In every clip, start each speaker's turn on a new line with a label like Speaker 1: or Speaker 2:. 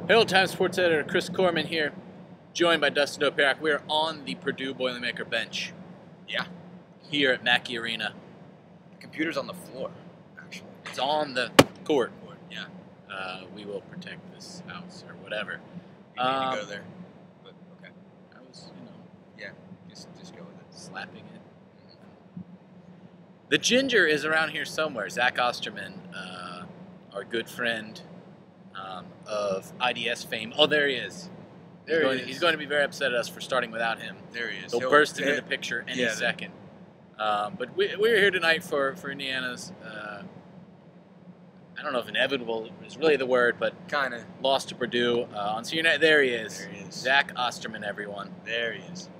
Speaker 1: Herald-Times sports editor Chris Korman here, joined by Dustin Dopirak. We are on the Purdue Boilermaker bench.
Speaker 2: Yeah.
Speaker 1: Here at Mackey Arena.
Speaker 2: The computer's on the floor, actually.
Speaker 1: It's on the court.
Speaker 2: Yeah.
Speaker 1: We will protect this house or whatever.
Speaker 2: You need to go there. But, okay.
Speaker 1: I was,
Speaker 2: Yeah, just go with it.
Speaker 1: slapping it. The ginger is around here somewhere. Zach Osterman, our good friend of IDS fame. Oh, there he is. He's going to be very upset at us for starting without him.
Speaker 2: There he is.
Speaker 1: He'll burst into the picture any second. But we're here tonight for Indiana's, I don't know if inevitable is really the word, but
Speaker 2: kind of
Speaker 1: loss to Purdue on senior night. There he is.
Speaker 2: There he is.
Speaker 1: Zach Osterman, everyone.
Speaker 2: There he is.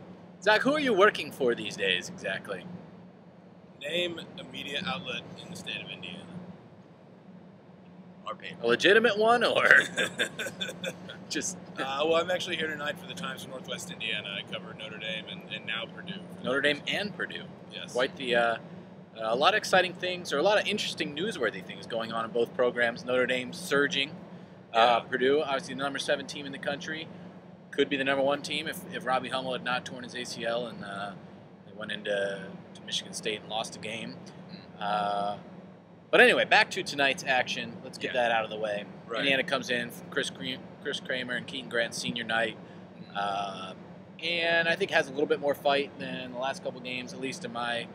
Speaker 1: Zach, who are you working for these days exactly?
Speaker 3: Name a media outlet in the state of Indiana.
Speaker 2: Our paper.
Speaker 1: A legitimate one, or just?
Speaker 3: Well, I'm actually here tonight for the Times of Northwest Indiana. I cover Notre Dame and now Purdue.
Speaker 1: Notre Dame and Purdue.
Speaker 3: Yes.
Speaker 1: Quite the a lot of exciting things, or a lot of interesting, newsworthy things going on in both programs. Notre Dame surging. Purdue, obviously the number 7 team in the country, could be the number 1 team if Robbie Hummel had not torn his ACL and they went into Michigan State and lost a game. But anyway, back to tonight's action. Let's get that out of the way.
Speaker 2: Right.
Speaker 1: Indiana comes in from Chris Kramer and Keaton Grant's senior night, and I think has a little bit more fight than the last couple games, at least in my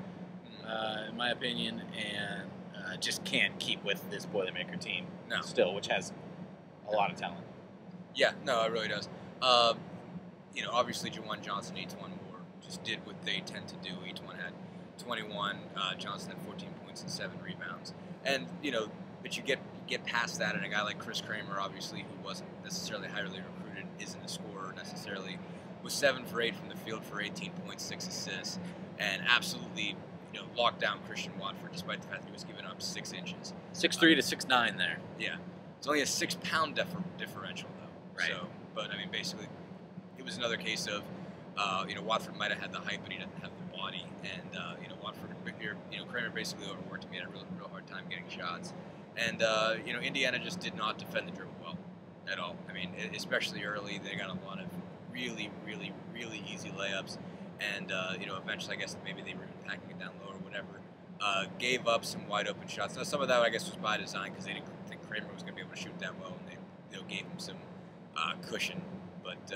Speaker 1: opinion, and just can't keep with this Boilermaker team still, which has a lot of talent.
Speaker 2: Yeah, no, it really does. Obviously Juwan Johnson, each one more, just did what they tend to do. Each one had 21. Johnson had 14 points and 7 rebounds. And, but you get past that, and a guy like Chris Kramer, obviously, who wasn't necessarily highly recruited, isn't a scorer necessarily, was 7 for 8 from the field for 18 points, 6 assists, and absolutely, locked down Christian Watford, despite the fact that he was giving up 6 inches.
Speaker 1: 6'3" to 6'9" there.
Speaker 2: Yeah. It's only a 6-pound differential, though.
Speaker 1: Right.
Speaker 2: So, but, basically, it was another case of, Watford might have had the height, but he didn't have the body. And, Watford, Kramer basically overworked him. He had a real hard time getting shots. And, Indiana just did not defend the dribble well at all. Especially early, they got a lot of really, really, really easy layups. And, eventually, I guess maybe they were packing it down low or whatever. Gave up some wide open shots. Now, some of that, I guess, was by design because they didn't think Kramer was going to be able to shoot that well. And they gave him some cushion. But,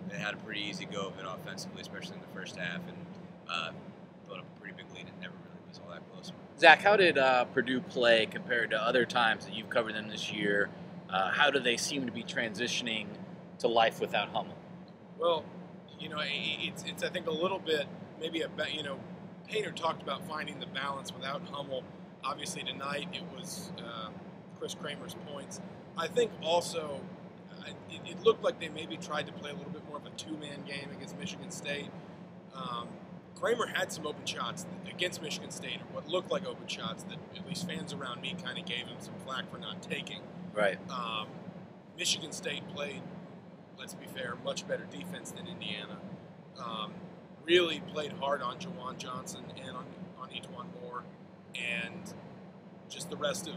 Speaker 2: they had a pretty easy go of it offensively, especially in the first half. And built up a pretty big lead. It never really was all that close.
Speaker 1: Zach, how did Purdue play compared to other times that you've covered them this year? How do they seem to be transitioning to life without Hummel?
Speaker 3: Well, it's I think a little bit maybe Painter talked about finding the balance without Hummel. Obviously tonight it was Chris Kramer's points. I think also it looked like they maybe tried to play a little bit more of a 2-man game against Michigan State. Kramer had some open shots against Michigan State, or what looked like open shots that at least fans around me kind of gave him some flack for not taking.
Speaker 1: Right.
Speaker 3: Michigan State played, let's be fair, much better defense than Indiana. Really played hard on Juwan Johnson and on E'Twaun Moore, and just the rest of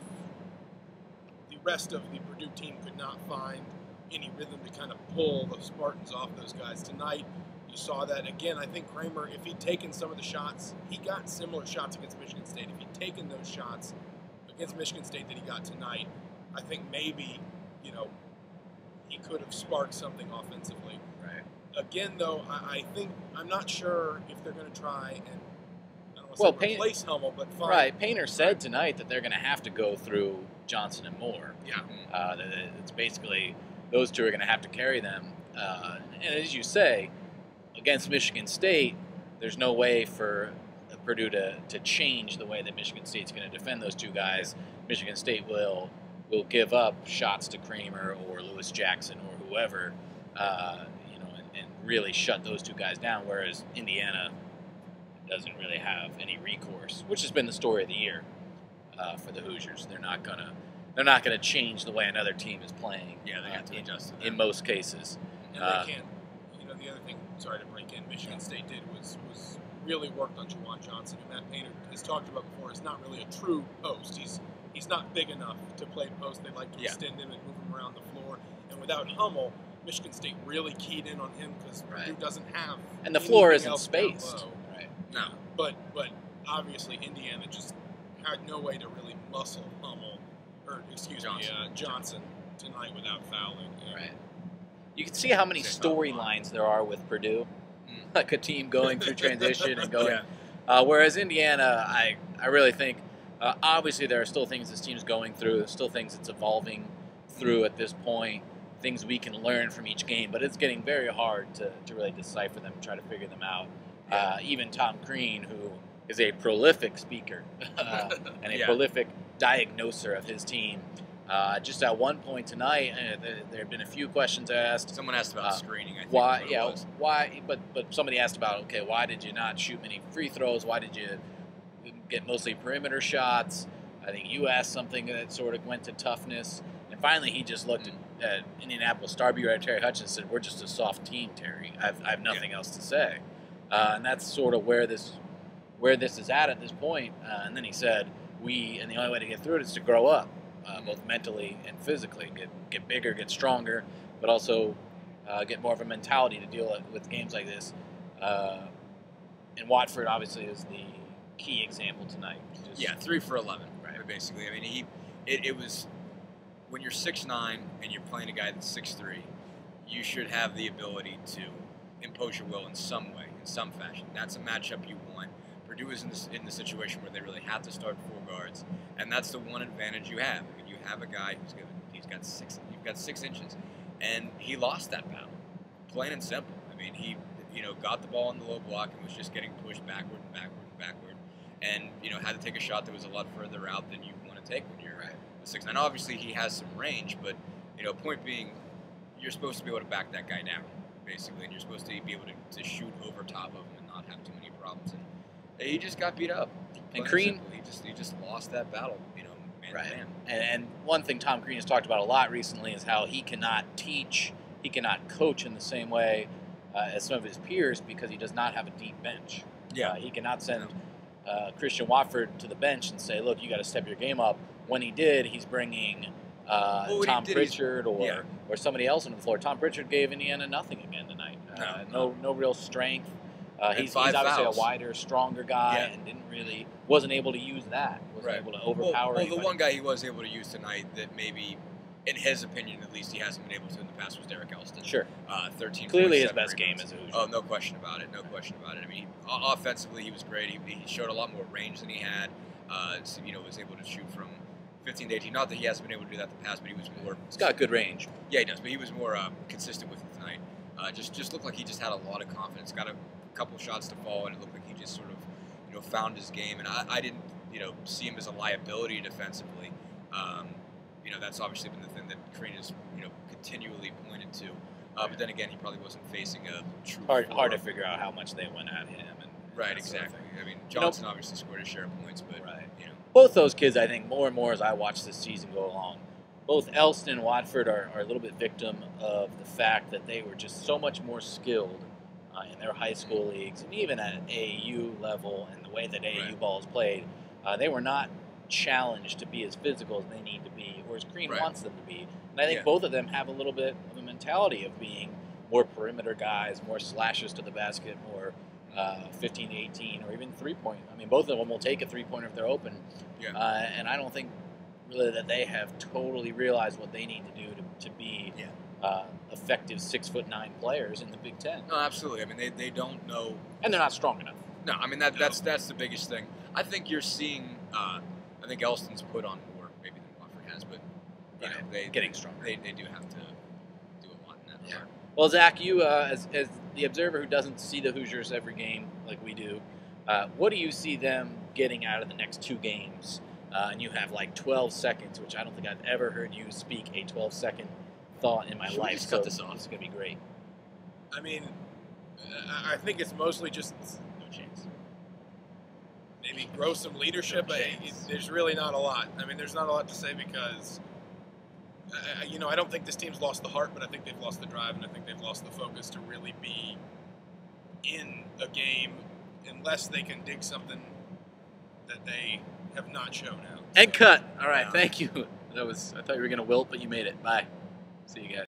Speaker 3: the Purdue team could not find any rhythm to kind of pull the Spartans off those guys tonight. You saw that again. I think Kramer, if he'd taken some of the shots, he got similar shots against Michigan State. If he'd taken those shots against Michigan State that he got tonight, I think maybe, he could have sparked something offensively.
Speaker 1: Right.
Speaker 3: Again, though, I think I'm not sure if they're going to try and I don't want to replace Hummel, but find.
Speaker 1: Right. Painter said tonight that they're going to have to go through Johnson and Moore.
Speaker 3: Yeah.
Speaker 1: It's basically those two are going to have to carry them. And as you say, against Michigan State, there's no way for Purdue to change the way that Michigan State's going to defend those two guys. Michigan State will give up shots to Kramer or Lewis Jackson or whoever, and really shut those two guys down. Whereas Indiana doesn't really have any recourse, which has been the story of the year for the Hoosiers. They're not gonna change the way another team is playing.
Speaker 2: Yeah, they have to adjust to that.
Speaker 1: In most cases.
Speaker 3: And they can't. The other thing, sorry to break in, Michigan State did was really worked on Juwan Johnson, who Matt Painter has talked about before. Is not really a true post. He's not big enough to play post. They like to extend him and move him around the floor. And without Hummel, Michigan State really keyed in on him because Purdue doesn't have.
Speaker 1: And the floor
Speaker 3: anything
Speaker 1: isn't
Speaker 3: else down
Speaker 1: spaced.
Speaker 3: low.
Speaker 1: Right.
Speaker 3: No, but obviously Indiana just had no way to really muscle Hummel, or excuse me, Johnson tonight without fouling.
Speaker 1: Right. You can see how many storylines there are with Purdue, like a team going through transition and going. Whereas Indiana, I really think, obviously there are still things this team's going through. There's still things it's evolving through at this point. Things we can learn from each game, but it's getting very hard to really decipher them, try to figure them out. Even Tom Crean, who is a prolific speaker and a prolific diagnoser of his team, just at one point tonight, there have been a few questions asked.
Speaker 2: Someone asked about screening. I think
Speaker 1: why? Yeah, why? But somebody asked about, okay, why did you not shoot many free throws? Why did you get mostly perimeter shots? I think you asked something that sort of went to toughness, and finally he just looked at Indianapolis star beat Terry Hutchins and said, "We're just a soft team, Terry. I have nothing else to say," and that's sort of where this is at this point. And then he said, and the only way to get through it is to grow up. Both mentally and physically, get bigger, get stronger, but also get more of a mentality to deal with games like this. And Watford obviously is the key example tonight.
Speaker 2: 3 for 11, right? Basically, I mean, it was when you're 6'9" and you're playing a guy that's 6'3", you should have the ability to impose your will in some way, in some fashion. That's a matchup you want. Purdue is in the situation where they really have to start 4 guards, and that's the one advantage you have. I mean, you have a guy you've got 6 inches, and he lost that battle, plain and simple. I mean, he got the ball in the low block and was just getting pushed backward and backward and backward, and had to take a shot that was a lot further out than you want to take when you're a 6'9". Obviously, he has some range, but point being, you're supposed to be able to back that guy down, basically, and you're supposed to be able to shoot over top of him and not have too many problems. And he just got beat up.
Speaker 1: And Crean,
Speaker 2: he just lost that battle, man to man.
Speaker 1: And one thing Tom Crean has talked about a lot recently is how he cannot teach, he cannot coach in the same way as some of his peers because he does not have a deep bench. He cannot send Christian Watford to the bench and say, "Look, you got to step your game up." When he did, he's bringing Tom Pritchard or somebody else on the floor. Tom Pritchard gave Indiana nothing again tonight. No real strength. He's obviously a wider, stronger guy, and wasn't able to use that. Wasn't able to overpower.
Speaker 2: Well, the one guy he was able to use tonight that maybe, in his opinion at least, he hasn't been able to in the past was Derek Elston.
Speaker 1: Sure.
Speaker 2: 13.
Speaker 1: Clearly his best game as a Hoosier.
Speaker 2: Oh, no question about it. No question about it. I mean, offensively he was great. He showed a lot more range than he had. Was able to shoot from 15 to 18. Not that he hasn't been able to do that in the past, but he was more.
Speaker 1: He's got good range.
Speaker 2: Yeah, he does. But he was more consistent with it tonight. Just looked like he just had a lot of confidence. Got a couple shots to fall, and it looked like he just sort of, found his game. And I didn't, see him as a liability defensively. That's obviously been the thing that Crean has, continually pointed to. But then again, he probably wasn't facing a true.
Speaker 1: Hard to figure out how much they went at him.
Speaker 2: Right, exactly. I mean, Johnson obviously scored a share of points, but
Speaker 1: both those kids, I think, more and more as I watch this season go along, both Elston and Watford are a little bit victim of the fact that they were just so much more skilled in their high school leagues and even at AAU level and the way that AAU ball is played. They were not challenged to be as physical as they need to be, or as Crean wants them to be. And I think both of them have a little bit of a mentality of being more perimeter guys, more slashes to the basket, more 15 to 18, or even three-point. I mean, both of them will take a three-pointer if they're open. And I don't think really that they have totally realized what they need to do to be effective 6'9" players in the Big Ten.
Speaker 2: No, absolutely. I mean, they don't know.
Speaker 1: And they're not strong enough.
Speaker 2: No, I mean, that's the biggest thing. I think you're seeing, I think Elston's put on more maybe than Wofford has, but they
Speaker 1: getting stronger.
Speaker 2: They do have to do a lot in that regard.
Speaker 1: Well, Zach, you as the observer who doesn't see the Hoosiers every game like we do, what do you see them getting out of the next 2 games? And you have like 12 seconds, which I don't think I've ever heard you speak a 12-second thought in my life.
Speaker 2: So cut this off.
Speaker 1: It's going to be great.
Speaker 3: I mean, I think it's mostly just
Speaker 1: no chance.
Speaker 3: Maybe grow some leadership. There's really not a lot. I mean, there's not a lot to say because, I don't think this team's lost the heart, but I think they've lost the drive, and I think they've lost the focus to really be in a game unless they can dig something that they have not shown out.
Speaker 1: And cut. All right, thank you. I thought you were going to wilt, but you made it. Bye. See you guys.